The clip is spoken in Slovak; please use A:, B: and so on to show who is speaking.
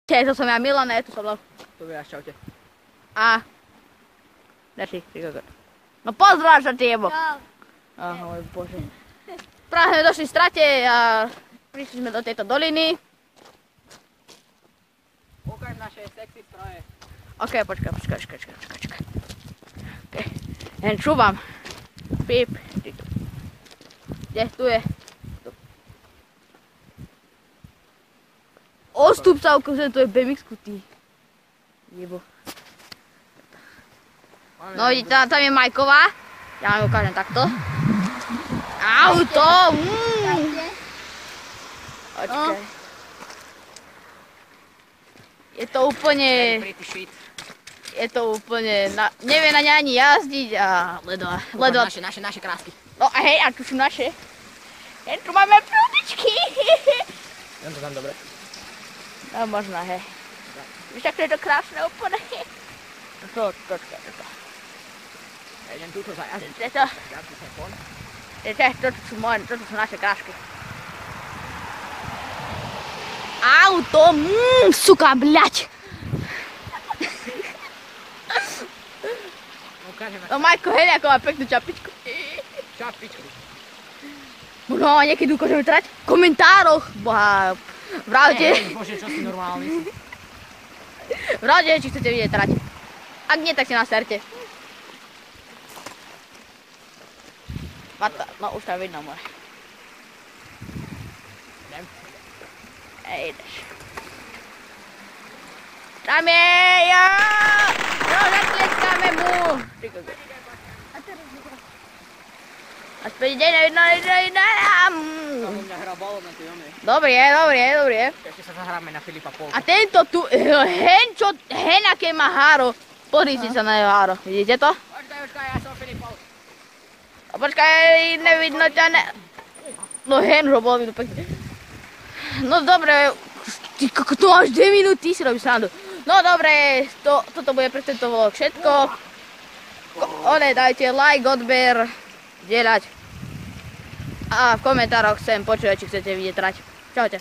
A: To som ja Milane, tu som
B: Dobre, čaute.
A: A... Dači, no pozdrav sa tiebo.
C: Čau.
A: Ahoj, bože. Práve sme došli z trate a prišli sme do tejto doliny.
B: Ukáž naše sexy stroje.
A: Ok, počkaj. Okay. Jen čúvam. Píp. Kde? Tu je. Ostup sa ukáže, to je BMX-ku, ty. Jebo. No vidíte, tam je Majková. Ja vám ukážem takto. Auto! Počkaj. Je to úplne... Je to úplne... Nevie na ne ani jazdiť a ledva.
B: Naše krásky.
A: No a hej, a tu sú naše. Tu máme prúdičky.
B: Jen to tam dobre.
A: No možno, hej. Víš, tak to je to krásne úplne. To.
B: Idem túto zajazdiť.
A: Toto sú naše krášky. Auto, suka, bľať. No Majko, hej, ako má peknú čapičku.
B: Čapičku.
A: No, niekedy ukážeme trať v komentároch. Boha, vravte.
B: Bože, čo si normálny.
A: Vravte, či chcete vidieť trať. Ak nie, tak si nás serte. No, už tam vidno more.
B: Idem.
A: Ideš. Tam je, jo! No, zatleskáme mu. A späť ide, nevidno.
B: Mňa hrá balón na tej ome.
A: Dobre.
B: Ešte sa zahráme na Filipa Polka.
A: A tento tu, hen aké má háro. Pozri si sa na jeho háro, vidíte to?
B: Počkaj, ja som Filip Polk.
A: A počkaj, nevidno ťa, ne... No hen, že bolo vidno pekne. No dobre, ty koko, to máš 2 minúty, si robíš srandu. No dobre, toto bude pre tento vlog všetko. Dajte like, odber, zdieľať. A v komentároch chcem počuť, či chcete vidieť trať. Čaute.